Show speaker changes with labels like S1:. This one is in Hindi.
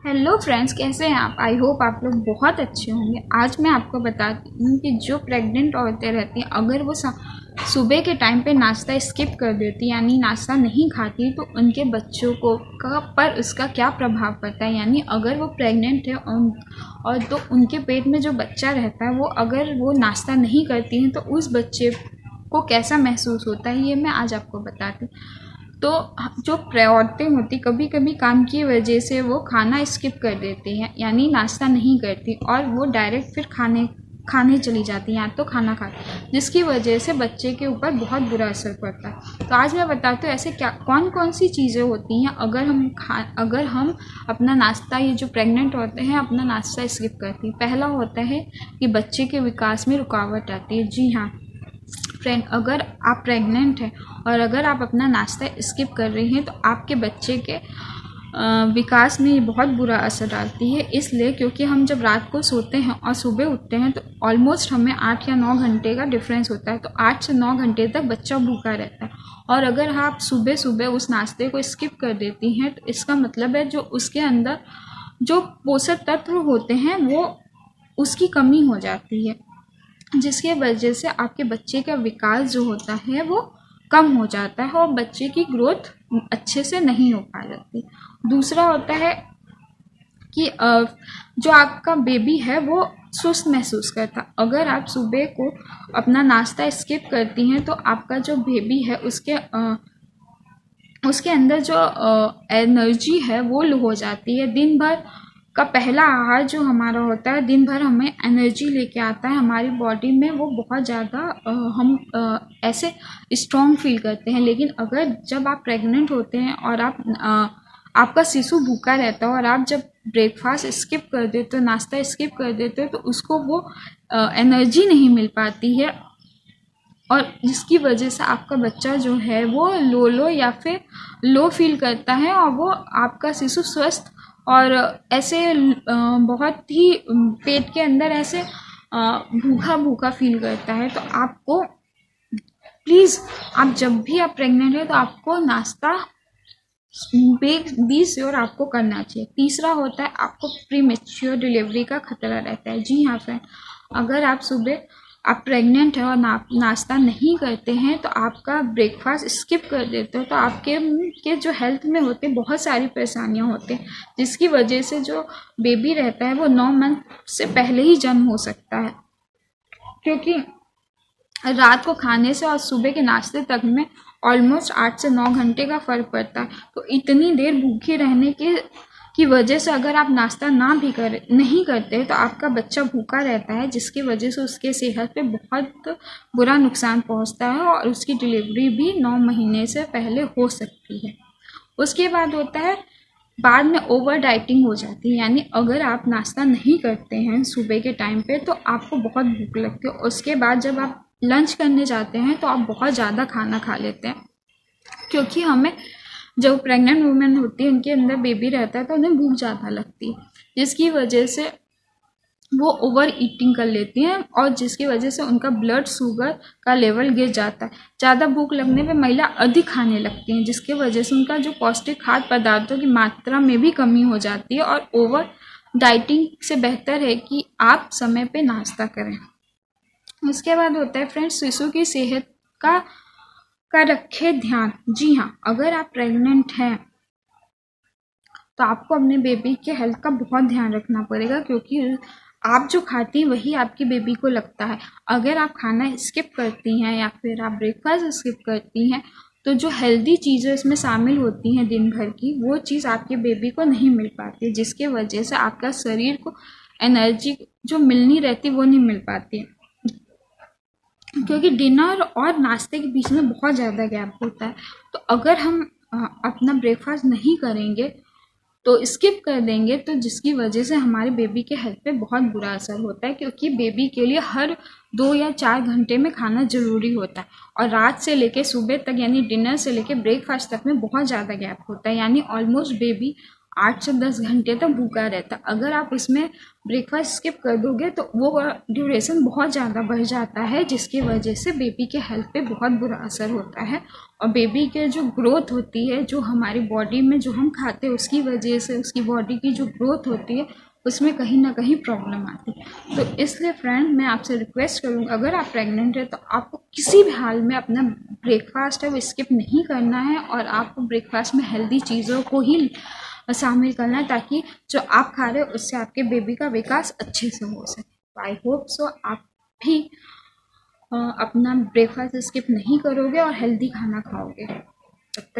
S1: हेलो फ्रेंड्स, कैसे हैं आप। आई होप आप लोग बहुत अच्छे होंगे। आज मैं आपको बताती हूँ कि जो प्रेग्नेंट औरतें रहती हैं, अगर वो सुबह के टाइम पे नाश्ता स्किप कर देती यानी नाश्ता नहीं खाती, तो उनके बच्चों को पर उसका क्या प्रभाव पड़ता है। यानी अगर वो प्रेग्नेंट है और तो उनके पेट में जो बच्चा रहता है वो अगर वो नाश्ता नहीं करती हैं तो उस बच्चे को कैसा महसूस होता है, ये मैं आज आपको बताती हूँ। तो जो औरतें होती कभी कभी काम की वजह से वो खाना स्किप कर देती हैं, यानी नाश्ता नहीं करती और वो डायरेक्ट फिर खाने चली जाती हैं या तो खाना खाती, जिसकी वजह से बच्चे के ऊपर बहुत बुरा असर पड़ता है। तो आज मैं बताती हूँ ऐसे क्या कौन कौन सी चीज़ें होती हैं अगर हम अपना नाश्ता, ये जो प्रेग्नेंट होते हैं अपना नाश्ता स्किप करती हैं। पहला होता है कि बच्चे के विकास में रुकावट आती है। जी हाँ फ्रेंड, अगर आप प्रेग्नेंट हैं और अगर आप अपना नाश्ता स्किप कर रही हैं तो आपके बच्चे के विकास में ये बहुत बुरा असर डालती है। इसलिए क्योंकि हम जब रात को सोते हैं और सुबह उठते हैं तो ऑलमोस्ट हमें 8 या 9 घंटे का डिफरेंस होता है। तो 8 से 9 घंटे तक बच्चा भूखा रहता है और अगर आप सुबह सुबह उस नाश्ते को स्किप कर देती हैं तो इसका मतलब है जो उसके अंदर जो पोषक तत्व होते हैं वो उसकी कमी हो जाती है, जिसके वजह से आपके बच्चे का विकास जो होता है वो कम हो जाता है और बच्चे की ग्रोथ अच्छे से नहीं हो पा जाती। दूसरा होता है कि जो आपका बेबी है वो सुस्त महसूस करता। अगर आप सुबह को अपना नाश्ता स्किप करती हैं तो आपका जो बेबी है उसके अंदर जो एनर्जी है वो लो हो जाती है। दिन भर का पहला आहार जो हमारा होता है दिन भर हमें एनर्जी लेके आता है हमारी बॉडी में, वो बहुत ज़्यादा हम ऐसे स्ट्रॉन्ग फील करते हैं। लेकिन अगर जब आप प्रेग्नेंट होते हैं और आपका शिशु भूखा रहता है और आप जब ब्रेकफास्ट स्किप कर देते हो, नाश्ता स्किप कर देते हो, तो उसको वो एनर्जी नहीं मिल पाती है और जिसकी वजह से आपका बच्चा जो है वो लो या फिर लो फील करता है और वो आपका शिशु स्वस्थ और ऐसे बहुत ही पेट के अंदर ऐसे भूखा भूखा फील करता है। तो आपको प्लीज़, आप जब भी आप प्रेग्नेंट है तो आपको नाश्ता बी श्योर आपको करना चाहिए। तीसरा होता है आपको प्रीमेच्योर डिलीवरी का खतरा रहता है। जी हाँ फ्रेंड, अगर आप सुबह आप प्रेग्नेंट है और नाश्ता नहीं करते हैं तो आपका ब्रेकफास्ट स्किप कर देते हो तो आपके जो हेल्थ में होते बहुत सारी परेशानियां होती हैं, जिसकी वजह से जो बेबी रहता है वो 9 मंथ से पहले ही जन्म हो सकता है। क्योंकि रात को खाने से और सुबह के नाश्ते तक में ऑलमोस्ट 8 से 9 घंटे का फ़र्क पड़ता है। तो इतनी देर भूखे रहने की वजह से अगर आप नाश्ता नहीं करते तो आपका बच्चा भूखा रहता है, जिसकी वजह से उसके सेहत पे बहुत बुरा नुकसान पहुंचता है और उसकी डिलीवरी भी 9 महीने से पहले हो सकती है। उसके बाद होता है बाद में ओवर डाइटिंग हो जाती है। यानी अगर आप नाश्ता नहीं करते हैं सुबह के टाइम पे तो आपको बहुत भूख लगती है। उसके बाद जब आप लंच करने जाते हैं तो आप बहुत ज़्यादा खाना खा लेते हैं, क्योंकि हमें जब प्रेग्नेंट वुमेन होती है उनके अंदर बेबी रहता है तो उन्हें भूख ज़्यादा लगती है, जिसकी वजह से वो ओवर ईटिंग कर लेती हैं और जिसकी वजह से उनका ब्लड शुगर का लेवल गिर जाता है। ज़्यादा भूख लगने पे महिला अधिक खाने लगती हैं, जिसकी वजह से उनका जो पौष्टिक खाद्य पदार्थों की मात्रा में भी कमी हो जाती है और ओवर डाइटिंग से बेहतर है कि आप समय पे नाश्ता करें। उसके बाद होता है फ्रेंड्स शिशु की सेहत का रखे ध्यान। जी हाँ, अगर आप प्रेग्नेंट हैं तो आपको अपने बेबी के हेल्थ का बहुत ध्यान रखना पड़ेगा, क्योंकि आप जो खाती हैं वही आपकी बेबी को लगता है। अगर आप खाना स्किप करती हैं या फिर आप ब्रेकफास्ट स्किप करती हैं तो जो हेल्दी चीज़ें इसमें शामिल होती हैं दिन भर की, वो चीज़ आपके बेबी को नहीं मिल पाती, जिसके वजह से आपका शरीर को एनर्जी जो मिलनी रहती वो नहीं मिल पाती है। क्योंकि डिनर और नाश्ते के बीच में बहुत ज़्यादा गैप होता है। तो अगर हम अपना ब्रेकफास्ट नहीं करेंगे तो स्किप कर देंगे तो जिसकी वजह से हमारे बेबी के हेल्थ पे बहुत बुरा असर होता है, क्योंकि बेबी के लिए हर 2 या 4 घंटे में खाना ज़रूरी होता है और रात से लेके सुबह तक यानी डिनर से लेके ब्रेकफास्ट तक में बहुत ज़्यादा गैप होता है। यानी ऑलमोस्ट बेबी 8 से 10 घंटे तक भूखा रहता है। अगर आप उसमें ब्रेकफास्ट स्किप कर दोगे तो वो ड्यूरेशन बहुत ज़्यादा बढ़ जाता है, जिसकी वजह से बेबी के हेल्थ पे बहुत बुरा असर होता है। और बेबी के जो ग्रोथ होती है, जो हमारी बॉडी में जो हम खाते हैं उसकी वजह से उसकी बॉडी की जो ग्रोथ होती है उसमें कहीं ना कहीं प्रॉब्लम आती है। तो इसलिए फ्रेंड मैं आपसे रिक्वेस्ट करूँगा, अगर आप प्रेग्नेंट है तो आपको किसी भी हाल में अपना ब्रेकफास्ट है वो स्किप नहीं करना है, और आपको ब्रेकफास्ट में हेल्दी चीज़ों को ही शामिल करना है, ताकि जो आप खा रहे हो उससे आपके बेबी का विकास अच्छे से हो सके। आई होप सो आप भी अपना ब्रेकफास्ट स्किप नहीं करोगे और हेल्दी खाना खाओगे। तब तक